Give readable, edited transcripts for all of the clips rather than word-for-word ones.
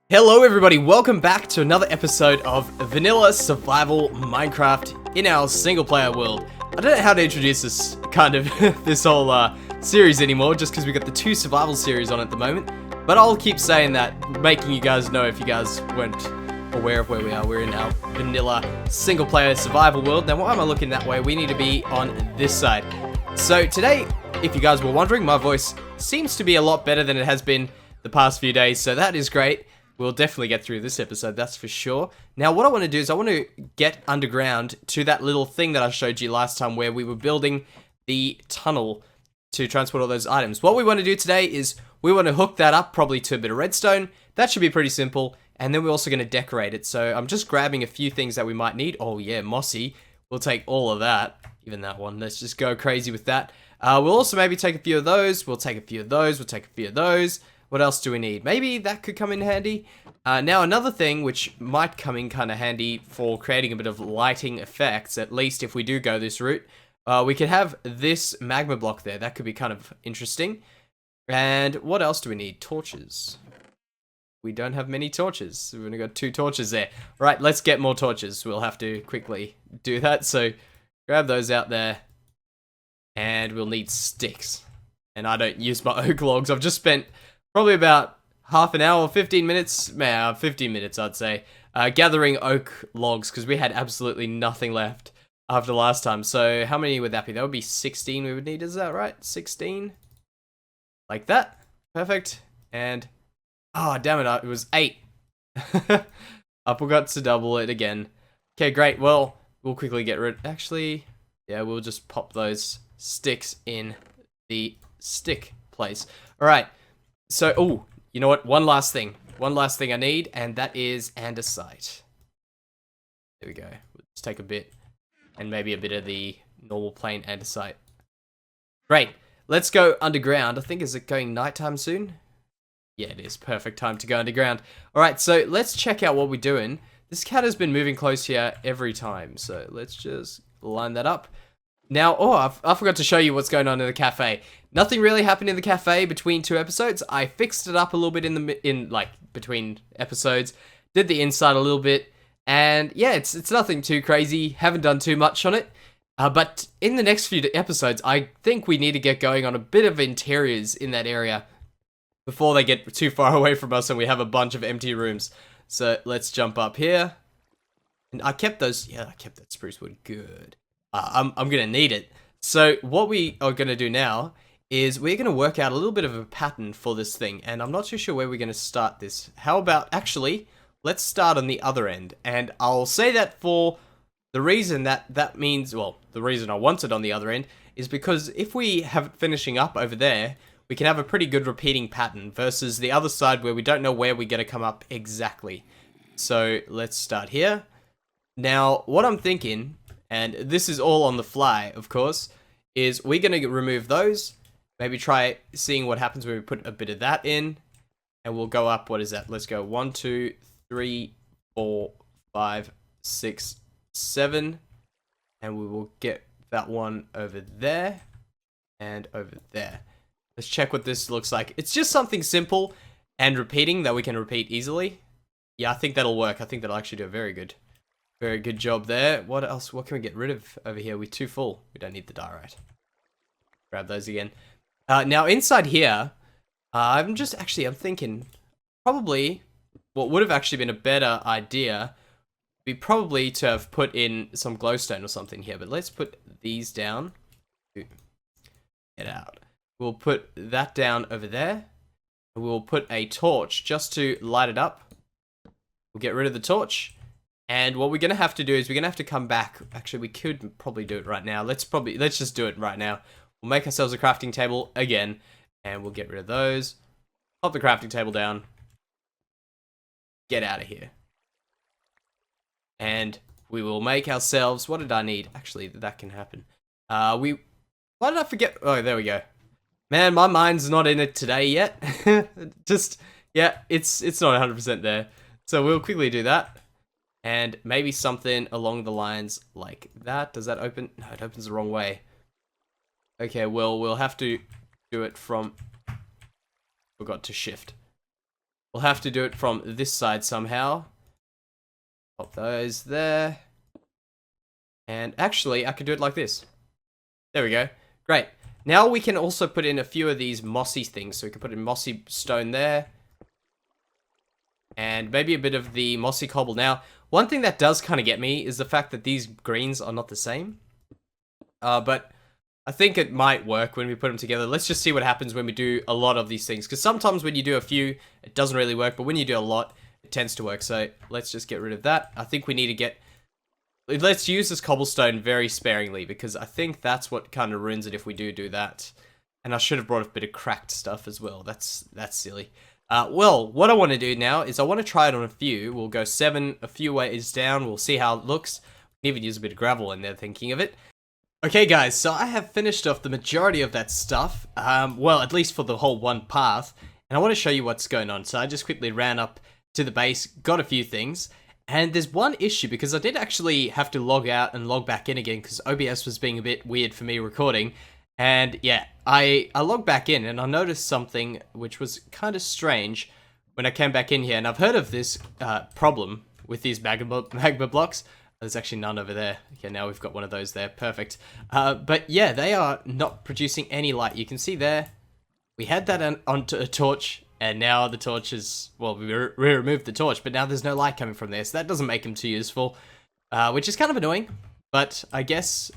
Hello everybody, welcome back to another episode of Vanilla Survival Minecraft in our single player world. I don't know how to introduce this this whole series anymore, just because we got the two survival series on at the moment. But I'll keep saying that, making you guys know if you guys weren't aware of where we are. We're in our vanilla single player survival world. Now why am I looking that way? We need to be on this side. So today, if you guys were wondering, my voice seems to be a lot better than it has been the past few days, so that is great. We'll definitely get through this episode, that's for sure. Now, what I want to do is I want to get underground to that little thing that I showed you last time where we were building the tunnel to transport all those items. What we want to do today is we want to hook that up probably to a bit of redstone. That should be pretty simple. And then we're also going to decorate it. So I'm just grabbing a few things that we might need. Oh yeah, mossy. We'll take all of that. Even that one. Let's just go crazy with that. We'll also maybe take a few of those. We'll take a few of those. We'll take a few of those. What else do we need? Maybe that could come in handy. Now another thing which might come in kind of handy for creating a bit of lighting effects, at least if we do go this route, we could have this magma block there. That could be kind of interesting. And what else do we need? Torches. We don't have many torches. We've only got 2 torches there. Right, let's get more torches. We'll have to quickly do that. So grab those out there. And we'll need sticks. And I don't use my oak logs. I've just spent probably about half an hour, 15 minutes, 15 minutes I'd say, gathering oak logs because we had absolutely nothing left after last time. So how many would that be? That would be 16 we would need, is that right? 16? Like that? Perfect. And, oh damn it, it was 8. I forgot to double it again. Okay, great. Well, we'll quickly get rid, actually, yeah, we'll just pop those sticks in the stick place. All right. So, oh, you know what? One last thing I need, and that is andesite. There we go. Let's take a bit, and maybe a bit of the normal plain andesite. Great. Let's go underground. I think, is it going nighttime soon? Yeah, it is. Perfect time to go underground. All right, so let's check out what we're doing. This cat has been moving close here every time, so let's just line that up. Now, oh, I forgot to show you what's going on in the cafe. Nothing really happened in the cafe between 2 episodes. I fixed it up a little bit in between episodes. Did the inside a little bit. And yeah, it's nothing too crazy. Haven't done too much on it. But in the next few episodes, I think we need to get going on a bit of interiors in that area before they get too far away from us and we have a bunch of empty rooms. So let's jump up here. And I kept those, yeah, I kept that spruce wood good. I'm gonna need it. So what we are gonna do now is we're gonna work out a little bit of a pattern for this thing, and I'm not too sure where we're gonna start this. How about, actually, let's start on the other end, and I'll say that for the reason that means, well, the reason I want it on the other end is because if we have it finishing up over there, we can have a pretty good repeating pattern versus the other side where we don't know where we're gonna come up exactly. So let's start here. Now, what I'm thinking, and this is all on the fly, of course, is we're going to remove those. Maybe try seeing what happens when we put a bit of that in. And we'll go up, what is that? Let's go 1, 2, 3, 4, 5, 6, 7. And we will get that one over there. And over there. Let's check what this looks like. It's just something simple and repeating that we can repeat easily. Yeah, I think that'll work. I think that'll actually do a very good job there. What else? What can we get rid of over here? We're too full. We don't need the diorite. Grab those again. Now inside here, I'm thinking probably what would have actually been a better idea would be probably to have put in some glowstone or something here. But let's put these down. Get out. We'll put that down over there. We'll put a torch just to light it up. We'll get rid of the torch. And what we're going to have to do is we're going to have to come back. Actually, we could probably do it right now. Let's just do it right now. We'll make ourselves a crafting table again. And we'll get rid of those. Pop the crafting table down. Get out of here. And we will make ourselves... What did I need? Actually, that can happen. Why did I forget? Oh, there we go. Man, my mind's not in it today yet. Yeah, it's not 100% there. So we'll quickly do that. And maybe something along the lines like that. Does that open? No, it opens the wrong way. Okay, well, we'll have to do it from... Forgot to shift. we'll have to do it from this side somehow. Pop those there. And actually, I could do it like this. There we go. Great. Now we can also put in a few of these mossy things. So we can put in mossy stone there. And maybe a bit of the mossy cobble. Now, one thing that does kind of get me is the fact that these greens are not the same. But I think it might work when we put them together. Let's just see what happens when we do a lot of these things. Because sometimes when you do a few, it doesn't really work. But when you do a lot, it tends to work. So let's just get rid of that. I think we need to get... Let's use this cobblestone very sparingly. Because I think that's what kind of ruins it if we do that. And I should have brought a bit of cracked stuff as well. That's silly. Well, what I want to do now is I want to try it on a few. We'll go 7 a few ways down. We'll see how it looks. We can even use a bit of gravel in there thinking of it. Okay guys, so I have finished off the majority of that stuff. Well, at least for the whole one path. And I want to show you what's going on. So I just quickly ran up to the base, got a few things. And there's one issue because I did actually have to log out and log back in again because OBS was being a bit weird for me recording. And yeah, I logged back in and I noticed something which was kind of strange when I came back in here. And I've heard of this problem with these magma blocks. There's actually none over there. Okay, now we've got one of those there. Perfect. But yeah, they are not producing any light. You can see there, we had that onto a torch and now the torch is, well, we removed the torch, but now there's no light coming from there. So that doesn't make them too useful, which is kind of annoying, but I guess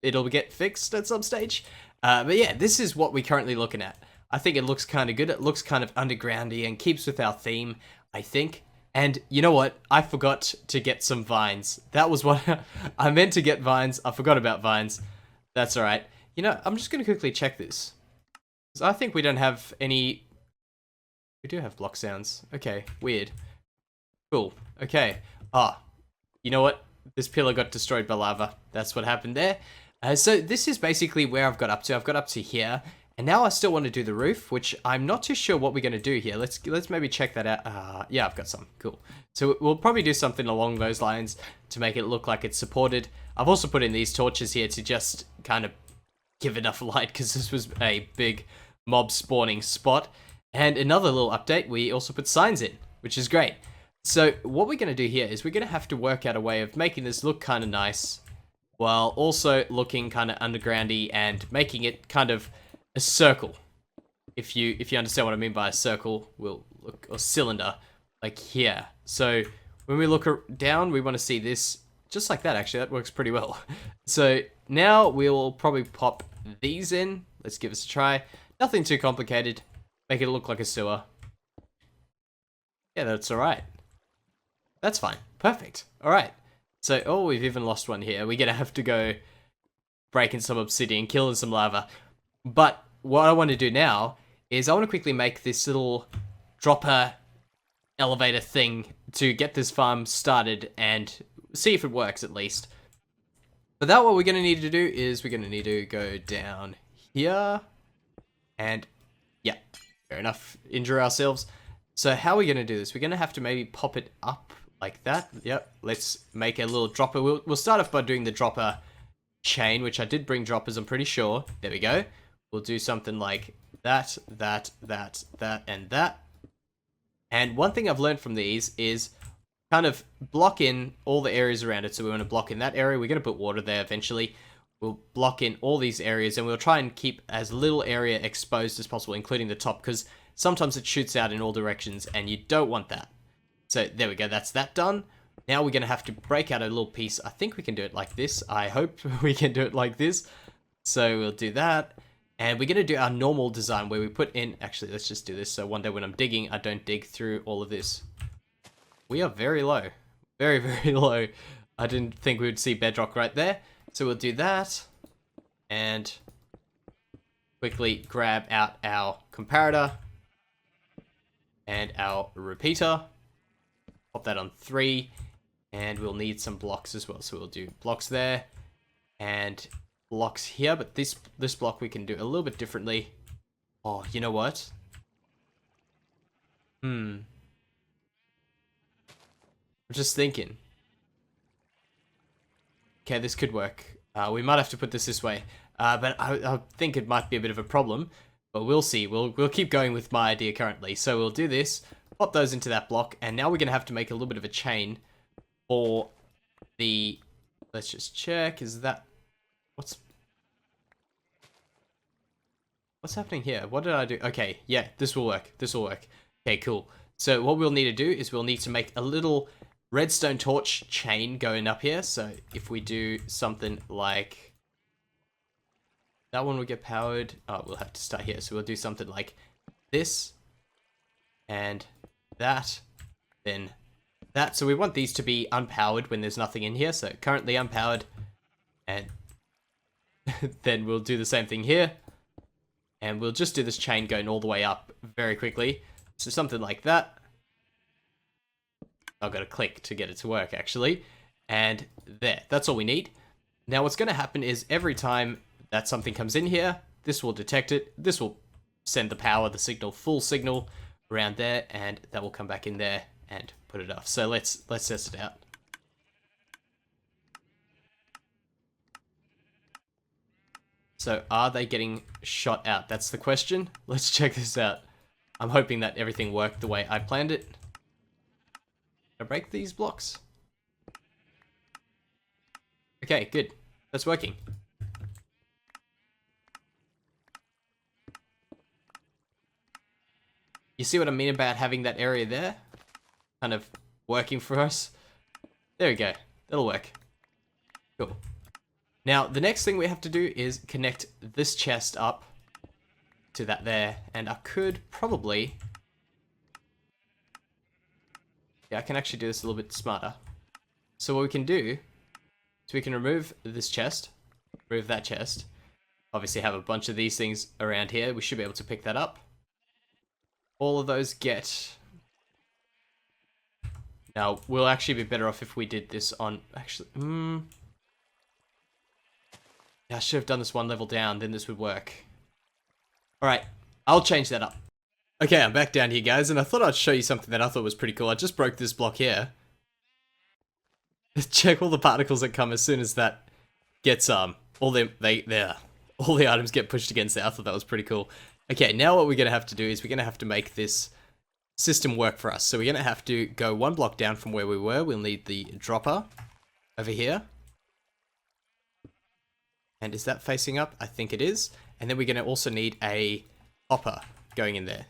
it'll get fixed at some stage. But yeah, this is what we're currently looking at. I think it looks kind of good. It looks kind of undergroundy and keeps with our theme, I think. And you know what? I forgot to get some vines. That was what I meant to get vines. I forgot about vines. That's all right. You know, I'm just going to quickly check this. I think we don't have any... We do have block sounds. Okay, weird. Cool. Okay. You know what? This pillar got destroyed by lava. That's what happened there. So this is basically where I've got up to. I've got up to here, and now I still want to do the roof, which I'm not too sure what we're going to do here. Let's maybe check that out. Yeah, I've got some. Cool. So we'll probably do something along those lines to make it look like it's supported. I've also put in these torches here to just kind of give enough light because this was a big mob spawning spot. And another little update, we also put signs in, which is great. So what we're going to do here is we're going to have to work out a way of making this look kind of nice, while also looking kind of undergroundy and making it kind of a circle. If you understand what I mean by a circle, we'll look, or cylinder, like here. So when we look down, we want to see this just like that. Actually, that works pretty well. So now we'll probably pop these in. Let's give this a try. Nothing too complicated. Make it look like a sewer. Yeah, that's all right. That's fine. Perfect. All right. So, oh, we've even lost one here. We're going to have to go breaking some obsidian, killing some lava. But what I want to do now is I want to quickly make this little dropper elevator thing to get this farm started and see if it works at least. For that, what we're going to need to do is we're going to need to go down here. And, yeah, fair enough. Injure ourselves. So how are we going to do this? We're going to have to maybe pop it up like that. Yep. Let's make a little dropper. We'll start off by doing the dropper chain, which I did bring droppers, I'm pretty sure. There we go. We'll do something like that, that, and that. And one thing I've learned from these is kind of block in all the areas around it. So we want to block in that area. We're going to put water there eventually. We'll block in all these areas and we'll try and keep as little area exposed as possible, including the top, because sometimes it shoots out in all directions and you don't want that. So there we go, that's that done. Now we're going to have to break out a little piece. I think we can do it like this. I hope we can do it like this. So we'll do that. And we're going to do our normal design where we put in... Actually, let's just do this. So one day when I'm digging, I don't dig through all of this. We are very low. Very, very low. I didn't think we would see bedrock right there. So we'll do that. And quickly grab out our comparator. And our repeater. Pop that on 3, and we'll need some blocks as well. So we'll do blocks there, and blocks here, but this block we can do a little bit differently. Oh, you know what? I'm just thinking. Okay, this could work. We might have to put this way, but I think it might be a bit of a problem, but we'll see. We'll keep going with my idea currently. So we'll do this. pop those into that block, and now we're going to have to make a little bit of a chain for the... Let's just check, is that... What's happening here? What did I do? Okay, yeah, this will work. This will work. Okay, cool. So what we'll need to do is we'll need to make a little redstone torch chain going up here. So if we do something like... That one will get powered. Oh, we'll have to start here. So we'll do something like this and that, then that. So we want these to be unpowered when there's nothing in here. So currently unpowered, and then we'll do the same thing here. And we'll just do this chain going all the way up very quickly. So something like that. I've got to click to get it to work, actually. And there. That's all we need. Now what's going to happen is every time that something comes in here, this will detect it. This will send the power, the signal, full signal around there. And that will come back in there and put it off. So let's test it out. So are they getting shot out? That's the question. Let's check this out. I'm hoping that everything worked the way I planned it. Did I break these blocks? Okay, good. That's working. You see what I mean about having that area there? Kind of working for us. There we go. That'll work. Cool. Now, the next thing we have to do is connect this chest up to that there. And I could probably... Yeah, I can actually do this a little bit smarter. So what we can do is we can remove this chest, remove that chest. Obviously have a bunch of these things around here. We should be able to pick that up. All of those get... Now, we'll actually be better off if we did this on... Actually, I should have done this one level down, then this would work. Alright, I'll change that up. Okay, I'm back down here, guys, and I thought I'd show you something that I thought was pretty cool. I just broke this block here. Check all the particles that come as soon as that gets, all the items get pushed against there. I thought that was pretty cool. Okay, now what we're going to have to do is we're going to have to make this system work for us. So we're going to have to go one block down from where we were. We'll need the dropper over here. And is that facing up? I think it is. And then we're going to also need a hopper going in there.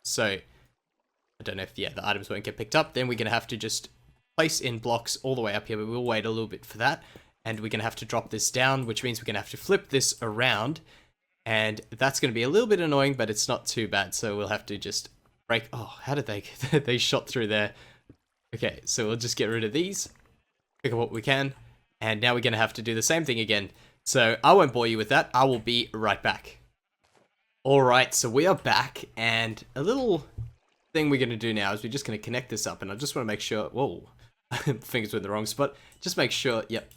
So, I don't know if, yeah, the items won't get picked up. Then we're going to have to just place in blocks all the way up here, but we'll wait a little bit for that. And we're going to have to drop this down, which means we're going to have to flip this around. And that's going to be a little bit annoying, but it's not too bad. So we'll have to just break... Oh, how did they... they shot through there. Okay, so we'll just get rid of these. Pick up what we can. And now we're going to have to do the same thing again. So I won't bore you with that. I will be right back. Alright, so we are back. And a little thing we're going to do now is we're just going to connect this up. And I just want to make sure... Whoa. Fingers were in the wrong spot. Just make sure... Yep.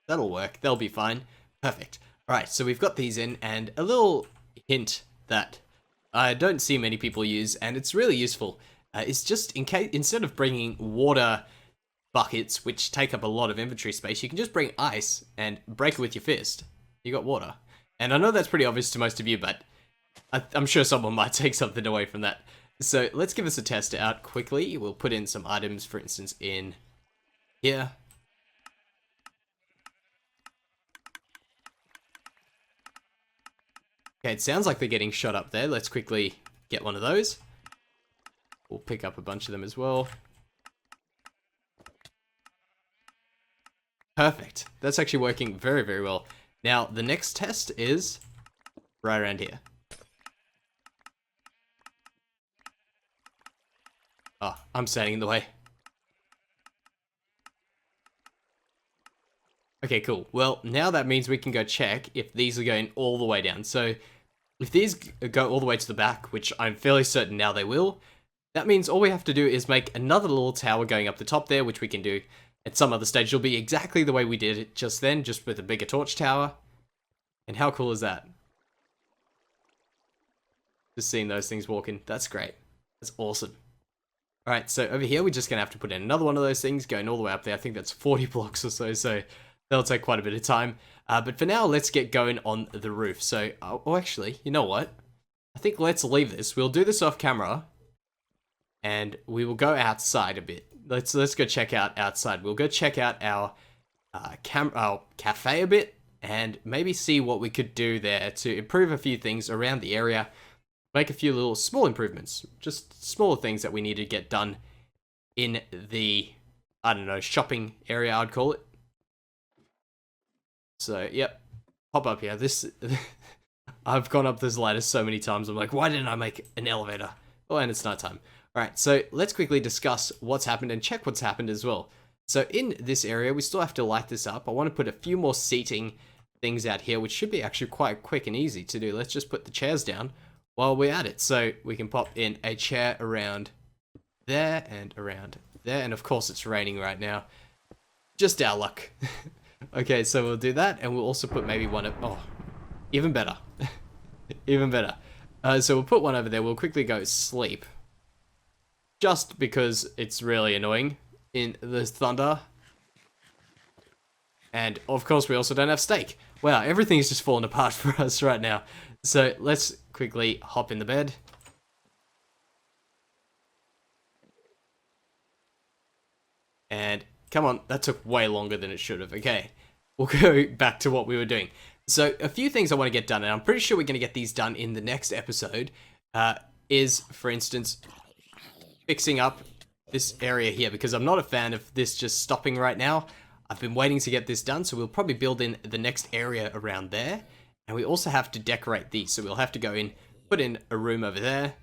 That'll work. They'll be fine. Perfect. Alright, so we've got these in. And a little hint that I don't see many people use. And it's really useful. It's just in case... Instead of bringing water... buckets, which take up a lot of inventory space, you can just bring ice and break it with your fist. You got water. And I know that's pretty obvious to most of you, but I'm sure someone might take something away from that. So let's give this a test out quickly. We'll put in some items, for instance, in here. Okay, it sounds like they're getting shot up there. Let's quickly get one of those. We'll pick up a bunch of them as well. Perfect. That's actually working very, very well. Now, the next test is right around here. Oh, I'm standing in the way. Okay, cool. Well, now that means we can go check if these are going all the way down. So, if these go all the way to the back, which I'm fairly certain now they will, that means all we have to do is make another little tower going up the top there, which we can do at some other stage. It'll be exactly the way we did it just then, just with a bigger torch tower. And how cool is that? Just seeing those things walking. That's great. That's awesome. Alright, so over here, we're just going to have to put in another one of those things, going all the way up there. I think that's 40 blocks or so, so that'll take quite a bit of time. But for now, let's get going on the roof. So, oh, actually, you know what? I think let's leave this. We'll do this off camera. and we will go outside a bit. Let's go check out outside. We'll go check out our our cafe a bit, and maybe see what we could do there to improve a few things around the area. Make a few little small improvements, just smaller things that we need to get done in the, I don't know, shopping area, I'd call it. So, yep, pop up here. This, I've gone up this ladder so many times, I'm like, why didn't I make an elevator? Oh, and it's nighttime. Alright, so let's quickly discuss what's happened and check what's happened as well. So in this area, we still have to light this up. I want to put a few more seating things out here, which should be actually quite quick and easy to do. Let's just put the chairs down while we're at it. So we can pop in a chair around there and around there. And of course it's raining right now. Just our luck. Okay, so we'll do that. And we'll also put maybe one of, oh, even better. Even better. So we'll put one over there. We'll quickly go sleep. Just because it's really annoying in the thunder. And of course we also don't have steak. Wow, everything's just falling apart for us right now. So let's quickly hop in the bed. And come on, that took way longer than it should have. Okay, we'll go back to what we were doing. So a few things I want to get done, and I'm pretty sure we're going to get these done in the next episode, is, for instance, fixing up this area here, because I'm not a fan of this just stopping right now. I've been waiting to get this done, so we'll probably build in the next area around there. And we also have to decorate these, so we'll have to go in, put in a room over there,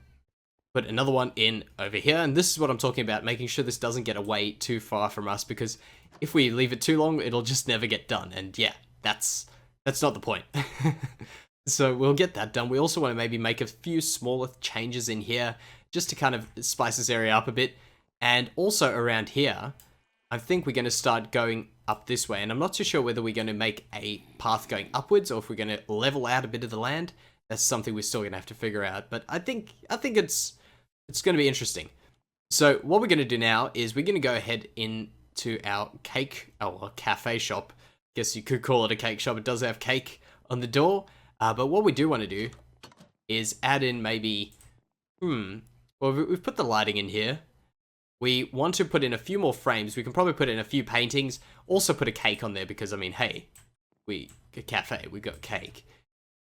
put another one in over here, and this is what I'm talking about, making sure this doesn't get away too far from us, because if we leave it too long, it'll just never get done, and yeah, that's not the point. So we'll get that done. We also want to maybe make a few smaller changes in here, just to kind of spice this area up a bit, and also around here, I think we're going to start going up this way, and I'm not too sure whether we're going to make a path going upwards or if we're going to level out a bit of the land. That's something we're still going to have to figure out, but I think it's going to be interesting. So what we're going to do now is we're going to go ahead into our cafe shop. Guess you could call it a cake shop. It does have cake on the door, but what we do want to do is add in maybe, well, we've put the lighting in here. We want to put in a few more frames. We can probably put in a few paintings. Also put a cake on there because, I mean, hey, a cafe, we got cake.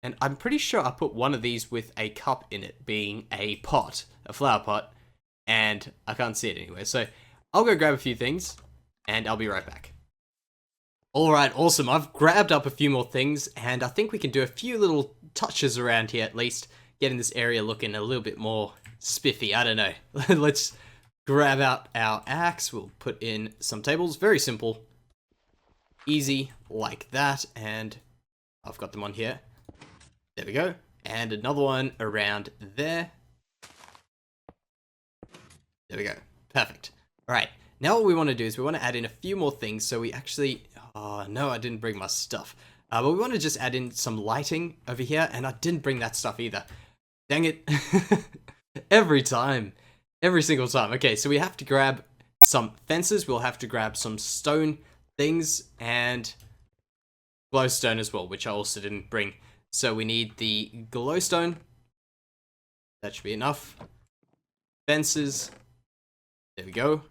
And I'm pretty sure I put one of these with a cup in it being a pot, a flower pot, and I can't see it anywhere. So I'll go grab a few things and I'll be right back. All right, awesome. I've grabbed up a few more things and I think we can do a few little touches around here at least, getting this area looking a little bit more spiffy. I don't know. Let's grab out our axe. We'll put in some tables. Very simple. Easy like that. And I've got them on here. There we go. And another one around there. There we go. Perfect. All right. Now what we want to do is we want to add in a few more things. So we actually... Oh, no, I didn't bring my stuff. But we want to just add in some lighting over here. And I didn't bring that stuff either. Dang it. Every time. Every single time. Okay, so we have to grab some fences. We'll have to grab some stone things and glowstone as well, which I also didn't bring. So we need the glowstone. That should be enough. Fences. There we go.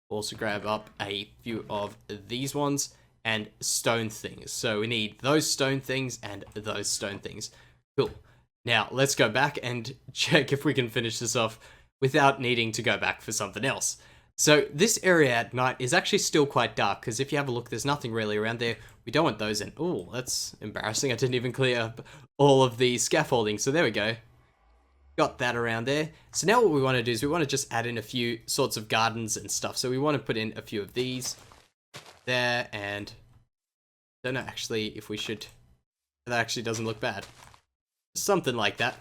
Also grab up a few of these ones and stone things. So we need those stone things and those stone things. Cool. Now let's go back and check if we can finish this off without needing to go back for something else. So this area at night is actually still quite dark, because if you have a look, there's nothing really around there. We don't want those in. Oh, that's embarrassing. I didn't even clear up all of the scaffolding. So there we go. Got that around there. So now what we want to do is we want to just add in a few sorts of gardens and stuff. So we want to put in a few of these there, and I don't know actually if we should. That actually doesn't look bad. Something like that.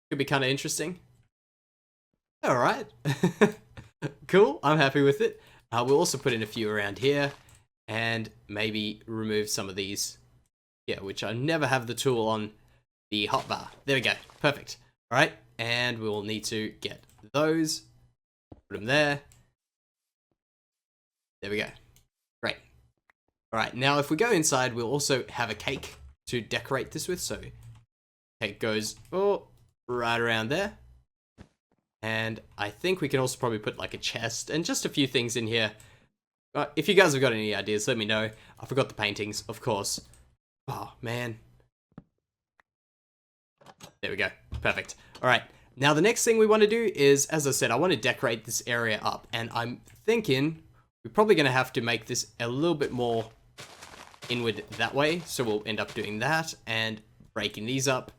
Could be kind of interesting. Alright. Cool, I'm happy with it. We'll also put in a few around here and maybe remove some of these. Yeah, which I never have the tool on the hotbar. There we go, perfect. Alright, and we'll need to get those. Put them there. There we go. Great. Alright, now if we go inside, we'll also have a cake to decorate this with. So, cake goes right around there. And I think we can also probably put like a chest and just a few things in here. If you guys have got any ideas, let me know. I forgot the paintings, of course. Oh, man. There we go. Perfect. Alright, now the next thing we want to do is, as I said, I want to decorate this area up. And I'm thinking we're probably going to have to make this a little bit more inward that way. So we'll end up doing that and breaking these up.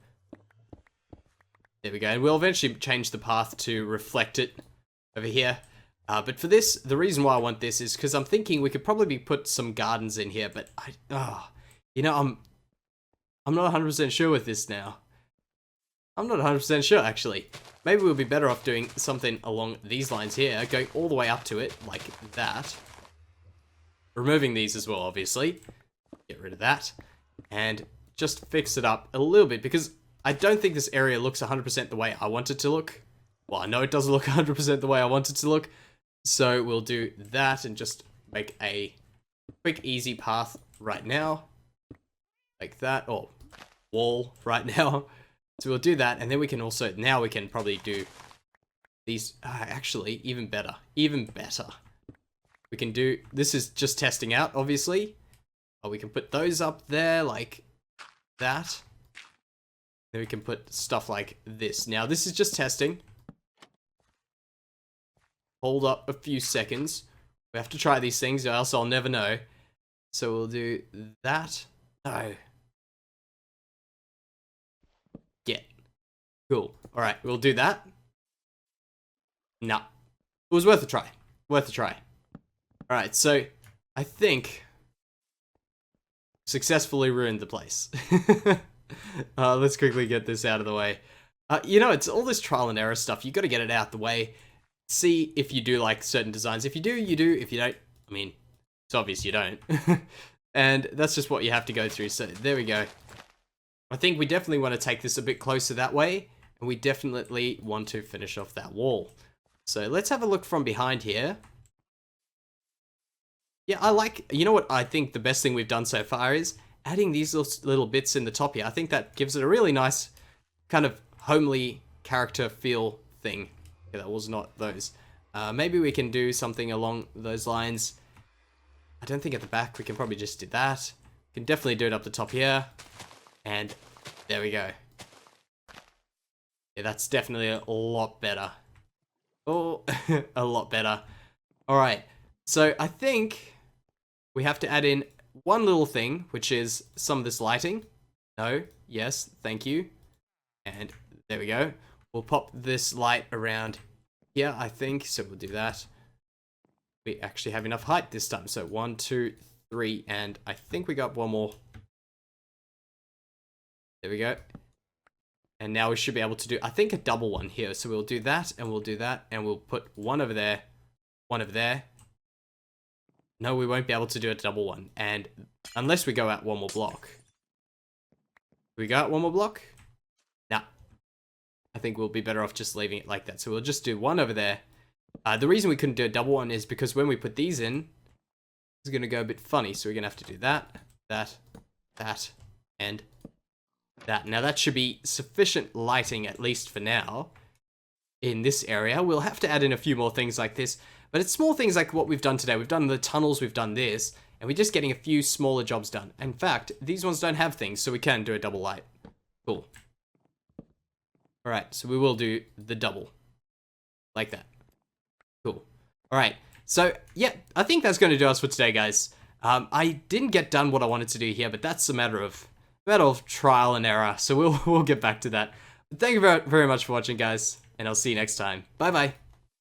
There we go. And we'll eventually change the path to reflect it over here. But for this, the reason why I want this is because I'm thinking we could probably put some gardens in here. But you know, I'm not 100% sure with this now. I'm not 100% sure, actually. Maybe we'll be better off doing something along these lines here, going all the way up to it, like that. Removing these as well, obviously. Get rid of that. And just fix it up a little bit, because I don't think this area looks 100% the way I want it to look. Well, I know it doesn't look 100% the way I want it to look. So we'll do that and just make a quick, easy path right now. Like that. Or wall right now. So we'll do that, and then we can also, now we can probably do these, actually, even better, even better. We can do, this is just testing out, obviously. We can put those up there, like that. Then we can put stuff like this. Now, this is just testing. Hold up a few seconds. We have to try these things, or else I'll never know. So we'll do that. No. Cool. Alright, we'll do that. Nah. It was worth a try. Worth a try. Alright, so I think successfully ruined the place. Let's quickly get this out of the way. You know, it's all this trial and error stuff. You got to get it out the way. See if you do like certain designs. If you do, you do. If you don't, I mean, it's obvious you don't. And that's just what you have to go through. So there we go. I think we definitely want to take this a bit closer that way. And we definitely want to finish off that wall. So let's have a look from behind here. Yeah, I like, you know what I think the best thing we've done so far is adding these little bits in the top here. I think that gives it a really nice kind of homely character feel thing. Yeah, that was not those. Maybe we can do something along those lines. I don't think at the back we can probably just do that. We can definitely do it up the top here. And there we go. Yeah, that's definitely a lot better. Oh, a lot better. Alright, so I think we have to add in one little thing, which is some of this lighting. No, yes, thank you. And there we go. We'll pop this light around here, I think, so we'll do that. We actually have enough height this time, so 1, 2, 3, and I think we got one more. There we go. And now we should be able to do, I think, a double one here. So we'll do that, and we'll do that, and we'll put one over there, one over there. No, we won't be able to do a double one. And unless we go out one more block. We go out one more block? Nah. I think we'll be better off just leaving it like that. So we'll just do one over there. The reason we couldn't do a double one is because when we put these in, it's going to go a bit funny. So we're going to have to do that, that, that, and that. Now that should be sufficient lighting, at least for now, in this area. We'll have to add in a few more things like this, but it's small things like what we've done today. We've done the tunnels, we've done this, and we're just getting a few smaller jobs done. In fact, these ones don't have things, so we can do a double light. Cool. Alright, so we will do the double. Like that. Cool. Alright, so yeah, I think that's going to do us for today, guys. I didn't get done what I wanted to do here, but that's a matter of trial and error, so we'll get back to that. But thank you very much for watching, guys, and I'll see you next time. Bye bye.